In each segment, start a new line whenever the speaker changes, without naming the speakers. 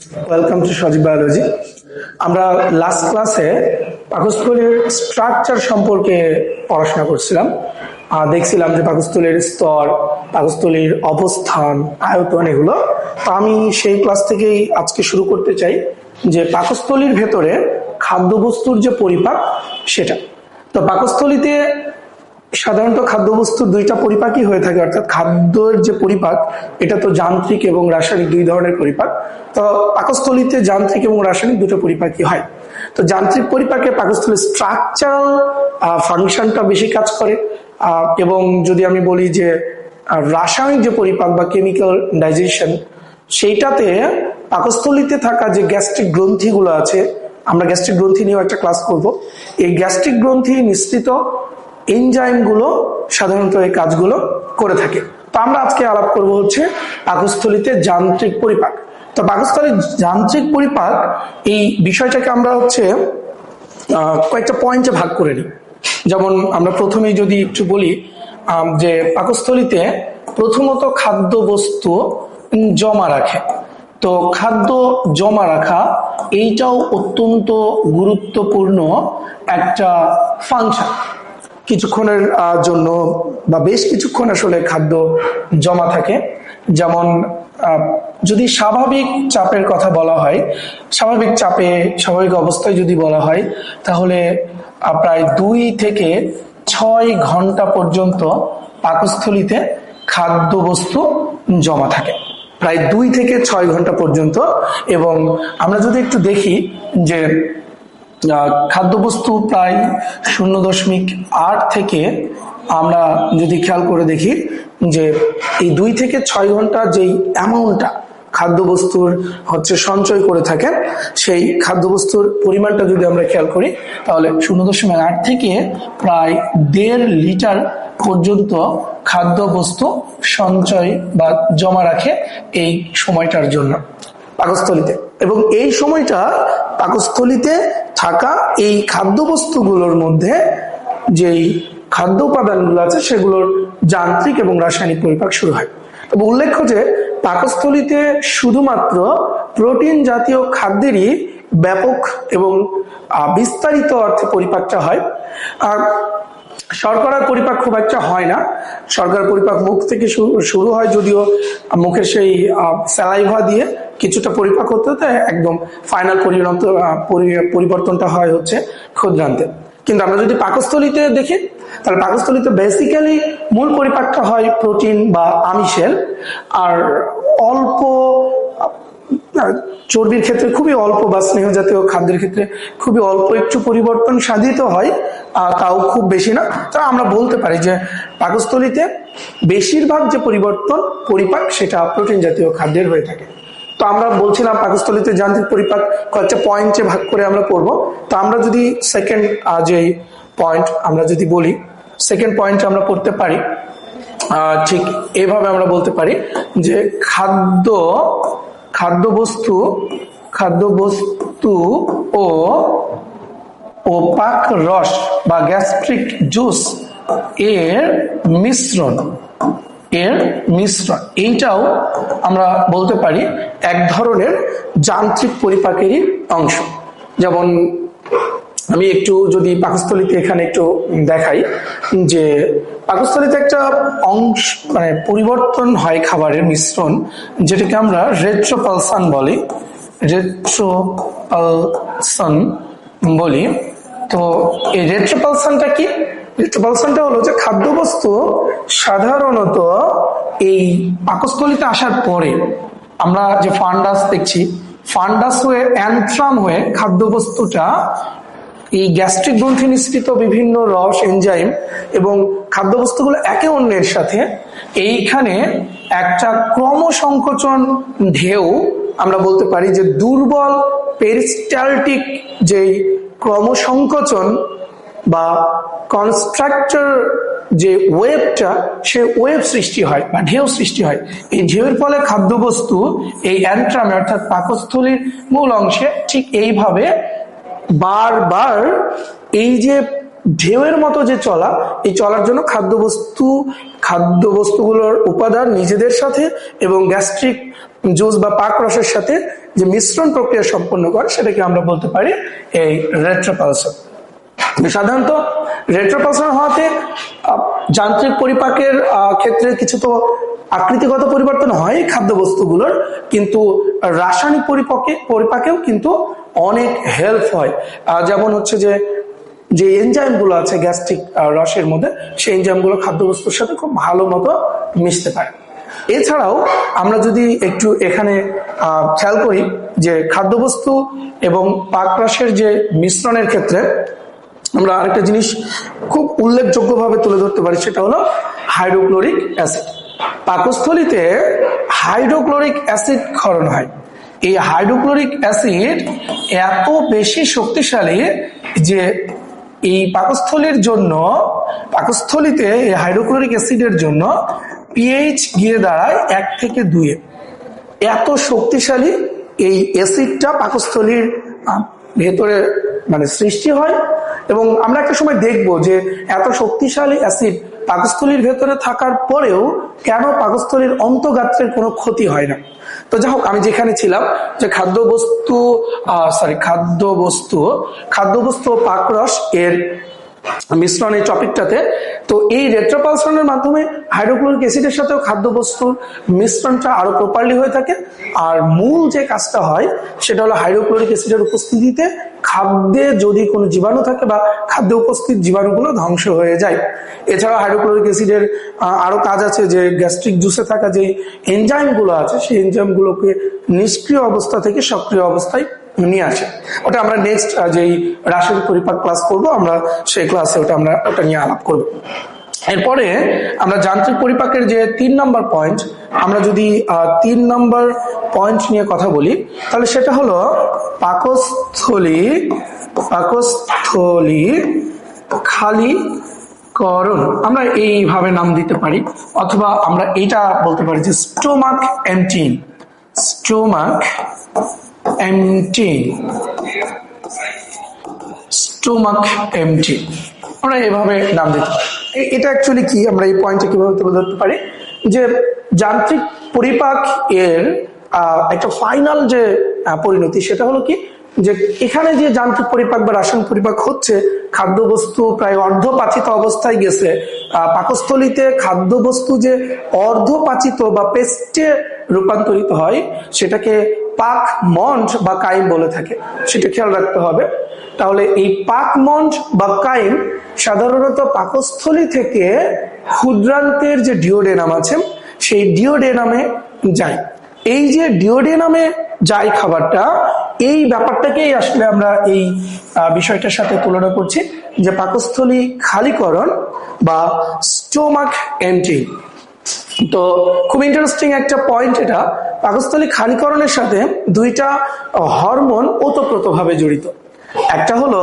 Welcome to Sajib biology. আমরা last ক্লাসে পাকস্থলীর স্ট্রাকচার সম্পর্কে পড়াশোনা করছিলাম। দেখছিলাম যে পাকস্থলীর স্তর, পাকস্থলীর অবস্থান, আয়তন, এগুলো। তো আমি সেই ক্লাস থেকেই আজকে শুরু করতে চাই যে পাকস্থলীর ভেতরে খাদ্যবস্তুর যে পরিপাক সেটা। তো পাকস্থলীতে সাধারণত খাদ্যবস্তুর দুইটা পরিপাকই হয়ে থাকে, অর্থাৎ খাদ্যের যে পরিপাক এটা তো যান্ত্রিক এবং রাসায়নিক দুই ধরনের পরিপাক। তো পাকস্থলীতে যান্ত্রিক এবং রাসায়নিক দুটো পরিপাকই হয়। তো যান্ত্রিক পরিপাকে পাকস্থলীর স্ট্রাকচারাল ফাংশনটা বেশি কাজ করে, এবং যদি আমি বলি যে রাসায়নিক যে পরিপাক বা কেমিক্যাল ডাইজেশন, সেইটাতে পাকস্থলীতে থাকা যে গ্যাস্ট্রিক গ্রন্থিগুলো আছে, আমরা গ্যাস্ট্রিক গ্রন্থি নিয়েও একটা ক্লাস করব। এই গ্যাস্ট্রিক গ্রন্থি নিঃসৃত এনজাইমগুলো সাধারণত এই কাজগুলো করে থাকে। তো আমরা আজকে আলাপ করব হচ্ছে পাকস্থলীতে যান্ত্রিক পরিপাক। তো পাকস্থলীর যান্ত্রিক পরিপাক এই বিষয়টাকে আমরা হচ্ছে কয়েকটা পয়েন্টে ভাগ করে নিই। যেমন আমরা প্রথমেই যদি একটু বলি যে পাকস্থলীতে প্রথমত খাদ্য বস্তু জমা রাখে। তো খাদ্য জমা রাখা এইটাও অত্যন্ত গুরুত্বপূর্ণ একটা ফাংশন। কিছুক্ষণের জন্য বা বেশ কিছুক্ষণ আসলে খাদ্য জমা থাকে। যেমন যদি স্বাভাবিক চাপের কথা বলা হয়, স্বাভাবিক চাপে স্বাভাবিক অবস্থায় যদি বলা হয়, তাহলে প্রায় 2 থেকে 6 ঘন্টা পর্যন্ত পাকস্থলীতে খাদ্যবস্তু জমা থাকে, প্রায় 2 থেকে 6 ঘন্টা পর্যন্ত। এবং আমরা যদি একটু দেখি যে খাদ্যবস্তু প্রায় 0.8 থেকে আমরা যদি খেয়াল করে দেখি যে এই 2 থেকে 6 ঘন্টা যেই অ্যামাউন্টটা খাদ্যবস্তুর হচ্ছে সঞ্চয় করে থাকে, সেই খাদ্যবস্তুর পরিমাণটা যদি আমরা খেয়াল করি, তাহলে 0.8 থেকে প্রায় 1.5 লিটার পর্যন্ত খাদ্যবস্তু সঞ্চয় বা জমা রাখে এই সময়টার জন্য পাকস্থলীতে। এবং এই সময়টা পাকস্থলীতে থাকা এই খাদ্যবস্তুগুলোর মধ্যে যেই খাদ্য উপাদানগুলো আছে সেগুলোর যান্ত্রিক এবং রাসায়নিক পরিপাক শুরু হয়। তবে উল্লেখ্য যে পাকস্থলীতে শুধুমাত্র প্রোটিন জাতীয় খাদ্যেরই ব্যাপক এবং বিস্তারিত অর্থে পরিপাকটা হয়। আর শর্করার পরিপাক খুব একটা হয় না। শর্করার পরিপাক মুখ থেকে শুরু হয়, যদিও মুখের সেই স্যালাইভা দিয়ে কিছুটা পরিপাক হতে হতে একদম ফাইনাল পরিবর্তনটা হয় হচ্ছে ক্ষুদ্রান্তে। কিন্তু আমরা যদি পাকস্থলীতে দেখি, তাহলে পাকস্থলীতে বেসিক্যালি মূল পরিপাকটা হয় প্রোটিন বা আমিষের। আর অল্প চর্বির ক্ষেত্রে খুবই অল্প, বা স্নেহ জাতীয় খাদ্যের ক্ষেত্রে খুবই অল্প একটু পরিবর্তন সাধিত হয়, তাও খুব বেশি না। তা আমরা বলতে পারি যে পাকস্থলীতে বেশিরভাগ যে পরিপাক সেটা প্রোটিন জাতীয় খাদ্যের হয়ে থাকে। তো আমরা বলছিলাম পাকস্থলীতে যান্ত্রিক পরিপাক কয়েকটা পয়েন্টে ভাগ করে আমরা পড়বো। তো আমরা যদি সেকেন্ড যে পয়েন্ট আমরা যদি বলি, সেকেন্ড পয়েন্ট আমরা পড়তে পারি ঠিক এভাবে আমরা বলতে পারি যে খাদ্যবস্তু ও পাক রস বা গ্যাস্ট্রিক জুস এর মিশ্রণ এইটাও আমরা বলতে পারি এক ধরনের যান্ত্রিক পরিপাকেরই অংশ। যেমন আমি একটু যদি পাকস্থলীতে এখানে একটু দেখাই যে পাকস্থলীতে একটা অংশ মানে পরিবর্তন হয় খাবারের মিশ্রণ, যেটাকে আমরা রেট্রোপালসান বলি। তো এই রেট্রোপালসানটা কি? রেট্রোপালসানটা হলো যে খাদ্যবস্তু সাধারণত এই পাকস্থলীতে আসার পরে আমরা যে ফান্ডাস দেখছি, ফান্ডাস হয়ে অ্যান্থ্রাম হয়ে খাদ্যবস্তুটা এই গ্যাস্ট্রিক গ্রন্থি নিঃসৃত বিভিন্ন রস, এনজাইম এবং খাদ্যবস্তুগুলো একে অন্যের সাথে এইখানে একটা ক্রমসংকোচন ঢেউ, আমরা বলতে পারি যে দুর্বল পেরিস্টালটিক যেই ক্রমসংকোচন বা কনস্ট্রাক্টর যে ওয়েবটা, সে ওয়েব সৃষ্টি হয় বা ঢেউ সৃষ্টি হয়। এই ঢেউয়ের ফলে খাদ্যবস্তু এই অ্যান্ট্রামে অর্থাৎ পাকস্থলীর মূল অংশে ঠিক এইভাবে বারবার এই যে ঢেউয়ের মতো যে চলা, এই চলার জন্য খাদ্যবস্তুগুলোর উপাদান নিজেদের সাথে এবং গ্যাস্ট্রিক জুস বা পাক রসের সাথে যে মিশ্রণ প্রক্রিয়া সম্পন্ন করে সেটাকে আমরা বলতে পারি এই রেট্রোপালসন। সাধারণত রেট্রোপালসন হওয়াতে যান্ত্রিক পরিপাকের ক্ষেত্রে কিছু তো আকৃতিগত পরিবর্তন হয় খাদ্যবস্তুগুলোর, কিন্তু রাসায়নিক পরিপাকেও কিন্তু অনেক হেল্প হয়। যেমন হচ্ছে যে এনজাইম গুলো আছে গ্যাস্ট্রিক রসের মধ্যে, সেই এনজাইম গুলো খাদ্যবস্তুর সাথে খুব ভালো মতো মিশতে পারে। এছাড়াও আমরা যদি একটু এখানে খেয়াল করি যে খাদ্যবস্তু এবং পাক রসের যে মিশ্রণের ক্ষেত্রে আমরা আরেকটা জিনিস খুব উল্লেখযোগ্যভাবে তুলে ধরতে পারি, সেটা হলো হাইড্রোক্লোরিক অ্যাসিড। পাকস্থলীতে হাইড্রোক্লোরিক অ্যাসিড ক্ষরণ হয়। এই হাইড্রোক্লোরিক অ্যাসিড এত বেশি শক্তিশালী যে এই পাকস্থলীতে এই হাইড্রোক্লোরিক অ্যাসিডের জন্য পিএইচ গিয়ে দাঁড়ায় 1 থেকে 2। এত শক্তিশালী এই অ্যাসিডটা পাকস্থলীর ভেতরে মানে সৃষ্টি হয়। এবং আমরা একটা সময় দেখব যে এত শক্তিশালী অ্যাসিড পাকস্থলীর ভেতরে থাকার পরেও কেন পাকস্থলীর অন্তঃগাত্রের কোনো ক্ষতি হয় না। তো যাই হোক, আমি যেখানে ছিলাম যে খাদ্যবস্তু পাকরস এর মিশ্রণের টপিকটাতে, তো এই রেট্রোপালসনের মাধ্যমে হাইড্রোক্লোরিক অ্যাসিডের সাথেও খাদ্যবস্তুর মিশ্রণটা আরো প্রপারলি হয়ে থাকে। আর মূল যে কাজটা হয় সেটা হলো হাইড্রোক্লোরিক অ্যাসিডের উপস্থিতিতে খাদ্যে যদি কোনো জীবাণু থাকে বা খাদ্যে উপস্থিত জীবাণুগুলো ধ্বংস হয়ে যায়। এছাড়া হাইড্রোক্লোরিক অ্যাসিডের আরো কাজ আছে যে গ্যাস্ট্রিক জুসে থাকা যে এনজাইম গুলো আছে সেই এনজাইম গুলোকে নিষ্ক্রিয় অবস্থা থেকে সক্রিয় অবস্থায় নিয়ে আসে। ওটা আমরা নেক্সট যেই রাসায়নিক পরিপাক ক্লাস করব, আমরা সেই ক্লাসে ওটা নিয়ে আলাপ করব। এরপরে আমরা যান্ত্রিক পরিপাকের যে 3 নম্বর পয়েন্ট, আমরা যদি 3 নম্বর পয়েন্ট নিয়ে কথা বলি তাহলে সেটা হলো পাকস্থলী খালিকরণ। আমরা এইভাবে নাম দিতে পারি, অথবা আমরা এইটা বলতে পারি যে স্টোমাক এমটিং। আমরা এভাবে নাম দিতে পারি। এটা অ্যাকচুয়ালি কি, আমরা এই পয়েন্টে কিভাবে তুলে ধরতে পারি যে যান্ত্রিক পরিপাক এর একটা ফাইনাল যে পরিণতি সেটা হলো কি, যে এখানে যে যান্ত্রিক পরিপাক বা রাসায়নিক পরিপাক হচ্ছে, খাদ্যবস্তু প্রায় অর্ধপাচিত অবস্থায় গেছে। পাকস্থলীতে খাদ্যবস্তু যে অর্ধপাচিত বা পেস্টে রূপান্তরিত হয় সেটাকে পাক মন্ড বা কাইম বলে থাকে, সেটা খেয়াল রাখতে হবে। তাহলে এই পাক মন্ড বা কাইম সাধারণত পাকস্থলী থেকে ক্ষুদ্রান্তের যে ডিওডেনাম আছে সেই ডিওডেনামে যায়। এই যে ডিওডেনামে যায় খাবারটা, এই ব্যাপারটাকেই আসলে আমরা এই বিষয়টার সাথে তুলনা করছি যে পাকস্থলী খালিকরণ বা স্টোমাক এমটিং। তো খুব ইন্টারেস্টিং একটা পয়েন্ট এটা। পাকস্থলী খালিকরণের সাথে 2টা হরমোন ওতপ্রোতভাবে জড়িত। একটা হলো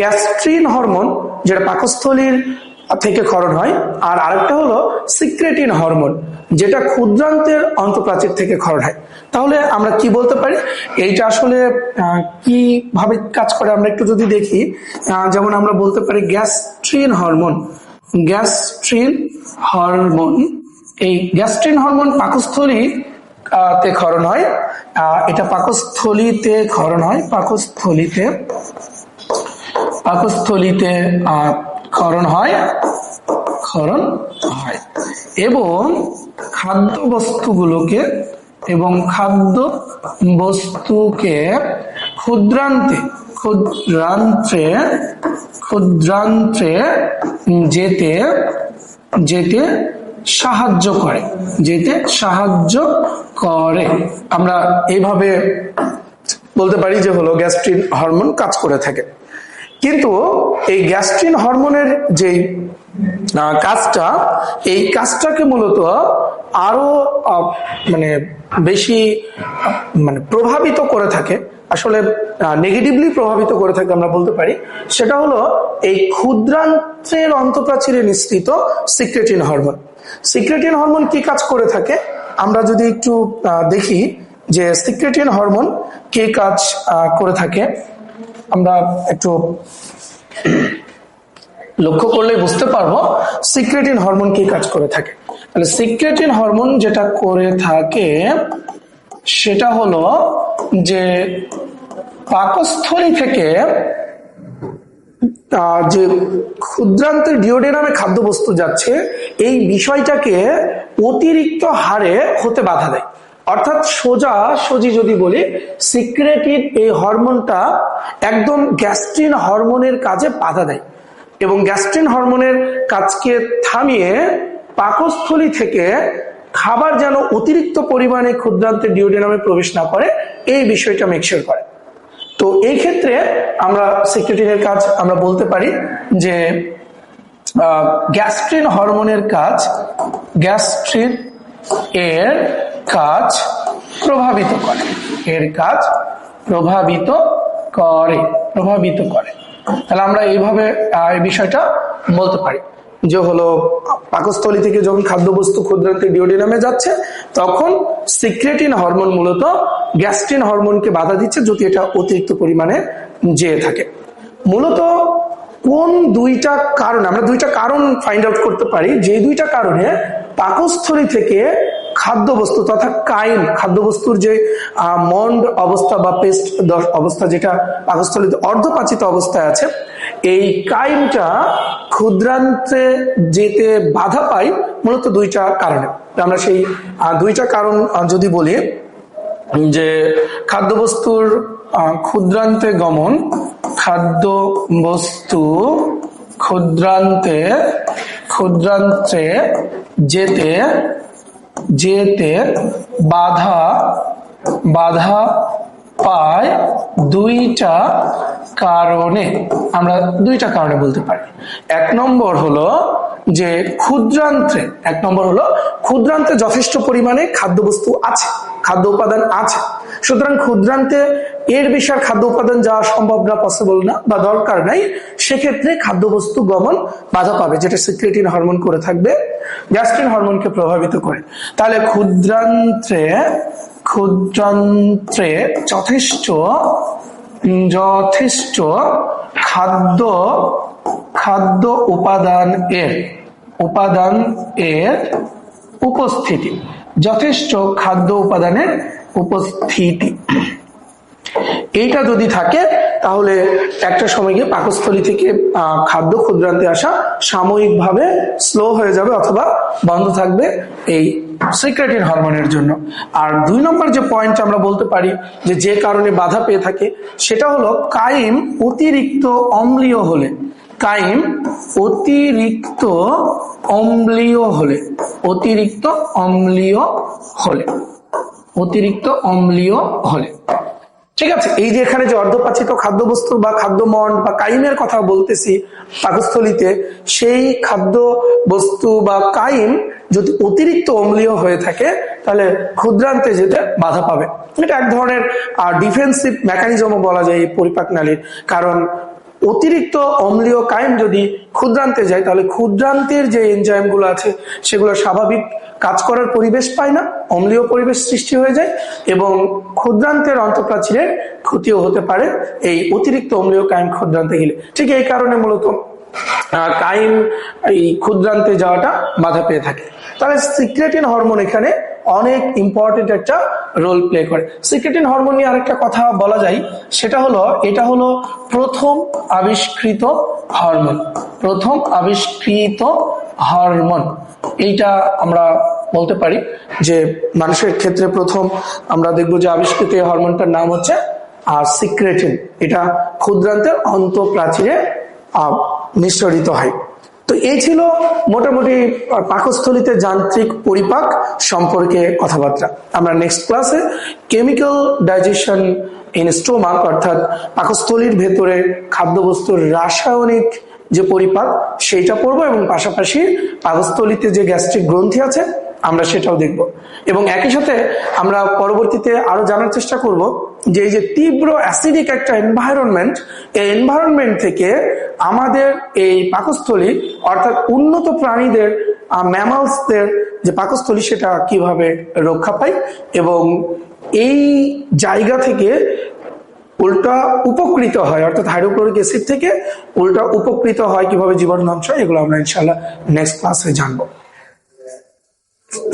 গ্যাস্ট্রিন হরমোন, যেটা পাকস্থলীর থেকে ক্ষরণ হয়, আর আরেকটা হলো সিক্রেটিন হরমোন, যেটা ক্ষুদ্রান্তের অন্তঃপ্রাচীর থেকে ক্ষরণ হয়। তাহলে আমরা কি বলতে পারি এইটা আসলে কিভাবে কাজ করে আমরা একটু যদি দেখি, যেমন আমরা বলতে পারি গ্যাস্ট্রিন হরমোন। এই গ্যাস্ট্রিন হরমোন পাকস্থলীতে ক্ষরণ হয়। এটা পাকস্থলীতে ক্ষরণ হয় এবং খাদ্যবস্তুকে ক্ষুদ্রান্তে যেতে সাহায্য করে। আমরা এইভাবে বলতে পারি যে হলো গ্যাস্ট্রিন হরমোন কাজ করে থাকে। কিন্তু এই গ্যাস্ট্রিন হরমোনের যে কাজটা, এই কাজটাকে মূলত আরো বেশি প্রভাবিত করে থাকে, আসলে নেগেটিভলি প্রভাবিত করে থাকে আমরা বলতে পারি। সেটা হলো এই ক্ষুদ্রান্ত্রের অন্তঃপ্রাচীরে নিঃসৃত সিক্রেটিন হরমোন। সিক্রেটিন হরমোন কি কাজ করে থাকে আমরা যদি একটু দেখি যে সিক্রেটিন হরমোন কি কাজ করে থাকে, আমরা একটু লক্ষ্য করলে বুঝতে পারবো সিক্রেটিন হরমোন কি কাজ করে থাকে। তাহলে সিক্রেটিন হরমোন যেটা করে থাকে সেটা হলো যে পাকস্থলী থেকে যে ক্ষুদ্রান্তের ডিওডেনামে খাদ্যবস্তু যাচ্ছে এই বিষয়টাকে অতিরিক্ত হারে হতে বাধা দেয়। অর্থাৎ সোজাসুজি যদি বলি, সিক্রেটিন এই হরমোনটা একদম গ্যাস্ট্রিন হরমোনের কাজে বাধা দেয় এবং গ্যাস্ট্রিন হরমোনের কাজকে থামিয়ে পাকস্থলী থেকে খাবার যেন অতিরিক্ত পরিমাণে ক্ষুদ্রান্তের ডিওডেনামে প্রবেশ না করে এই বিষয়টা মেকশিওর করে। তো এই ক্ষেত্রে আমরা সিক্রেটিনের কাজ আমরা বলতে পারি যে গ্যাস্ট্রিন হরমোনের কাজ, গ্যাস্ট্রিন এর কাজ প্রভাবিত করে, এর কাজ প্রভাবিত করে। তাহলে আমরা এইভাবে এই বিষয়টা বলতে পারি যে হলো পাকস্থলী থেকে যখন খাদ্যবস্তু ক্ষুদ্রান্তে ডিওডেনামে যাচ্ছে তখন সিক্রেটিন হরমোন মূলত গ্যাস্ট্রিন হরমোনকে বাধা দিচ্ছে যদি এটা অতিরিক্ত পরিমাণে যেয়ে থাকে। মূলত কোন দুইটা কারণে আমরা দুইটা কারণ ফাইন্ড আউট করতে পারি, যে দুইটা কারণে পাকস্থলী থেকে খাদ্যবস্তু তথা কাইম, খাদ্যবস্তুর যে মন্ড অবস্থা বা পেস্ট অবস্থা যেটা পাকস্থলীতে অর্ধপাচিত অবস্থায় আছে, এই কাইমটা ক্ষুদ্রান্তে যেতে বাধা পাই মূলত দুইটা কারণে। আমরা সেই দুইটা কারণ যদি বলি যে খাদ্যবস্তুর ক্ষুদ্রান্তে গমন, খাদ্যবস্তু ক্ষুদ্রান্তে যেতে বাধা পায় দুইটা কারণে, আমরা দুইটা কারণে বলতে পারি। এক নম্বর হলো ক্ষুদ্রান্তে যথেষ্ট পরিমাণে খাদ্যবস্তু আছে, খাদ্য উপাদান আছে, সুতরাং ক্ষুদ্রান্তে এর বেশি আর খাদ্য উপাদান যাওয়া সম্ভব না, পসিবল না বা দরকার নাই, সেক্ষেত্রে খাদ্যবস্তু গমন বাধা পাবে, যেটা সিক্রেটিন হরমোন করে থাকবে, গ্যাস্ট্রিন হরমোনকে প্রভাবিত করে। তাহলে ক্ষুদ্রান্তে যথেষ্ট খাদ্য উপাদান এর উপস্থিতি, যথেষ্ট খাদ্য উপাদানের উপস্থিতি এইটা যদি থাকে তাহলে একটা সময় গিয়ে পাকস্থলী থেকে খাদ্য ক্ষুদ্রান্তে আসা সাময়িকভাবে স্লো হয়ে যাবে অথবা বন্ধ থাকবে এই সিক্রেটিন হরমোনের জন্য। আর দুই নম্বর যে পয়েন্ট আমরা বলতে পারি যে কারণে বাধা পেয়ে থাকে সেটা হলো কাইম অতিরিক্ত অম্লীয় হলে, ঠিক আছে। এই যে এখানে যে অর্ধপাচিত খাদ্যবস্তু বা খাদ্যমন্ড বা কাইমের কথা বলতেছি পাকস্থলীতে, সেই খাদ্য বস্তু বা কাইম যদি অতিরিক্ত অম্লীয় হয়ে থাকে তাহলে ক্ষুদ্রান্তে যেতে বাধা পাবে। এটা এক ধরনের ডিফেন্সিভ মেকানিজমও বলা যায় এই পরিপাক নালীর, কারণ অতিরিক্ত অম্লীয় কাইম যদি ক্ষুদ্রান্তে যায় তাহলে ক্ষুদ্রান্তের যে এনজাইম গুলো আছে সেগুলো স্বাভাবিক কাজ করার পরিবেশ পায় না, অম্লীয় পরিবেশ সৃষ্টি হয়ে যায় এবং ক্ষুদ্রান্তের অন্তঃপ্রাচীরের ক্ষতিও হতে পারে এই অতিরিক্ত অম্লীয় কাইম ক্ষুদ্রান্তে গেলে। ঠিক এই কারণে মূলত কাইম এই ক্ষুদ্রান্তে যাওয়াটা বাধা পেয়ে থাকে। তাহলে সিক্রেটিন হরমোন এখানে অনেক ইম্পর্টেন্ট একটা রোল প্লে করে। সিক্রেটিন হরমোন নিয়ে আরেকটা কথা বলা যায়, সেটা হলো এটা হলো প্রথম আবিষ্কৃত হরমোন। এইটা আমরা বলতে পারি যে মানুষের ক্ষেত্রে প্রথম আমরা দেখবো যে আবিষ্কৃত এই হরমোনটার নাম হচ্ছে সিক্রেটিন। এটা ক্ষুদ্রান্তের অন্তঃপ্রাচীরে নিঃসরিত হয়। তো এই ছিল মোটামুটি পাকস্থলীতে যান্ত্রিক পরিপাক সম্পর্কে কথাবার্তা। আমরা নেক্সট ক্লাসে কেমিক্যাল ডাইজেশন ইন স্টোমাক অর্থাৎ পাকস্থলীর ভেতরে খাদ্যবস্তুর রাসায়নিক যে পরিপাক সেইটা পড়বো এবং পাশাপাশি পাকস্থলীতে যে গ্যাস্ট্রিক গ্রন্থি আছে আমরা সেটাও দেখব এবং একই সাথে আমরা পরবর্তীতে আরো জানার চেষ্টা করব যে এই যে তীব্র অ্যাসিডিক একটা এনভায়রনমেন্ট, এই এনভায়রনমেন্ট থেকে আমাদের এই পাকস্থলী অর্থাৎ উন্নত প্রাণীদের ম্যামালসদের যে পাকস্থলী সেটা কিভাবে রক্ষা পায় এবং এই জায়গা থেকে উল্টা উপকৃত হয়, অর্থাৎ হাইড্রোক্লোরিক অ্যাসিড থেকে উল্টা উপকৃত হয় কিভাবে জীবাণু ধ্বংস হয়, এগুলো আমরা ইনশাআল্লাহ নেক্সট ক্লাসে জানবো।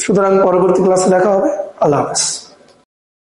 সুতরাং পরবর্তী ক্লাসে দেখা হবে। আল্লাহ হাফেজ।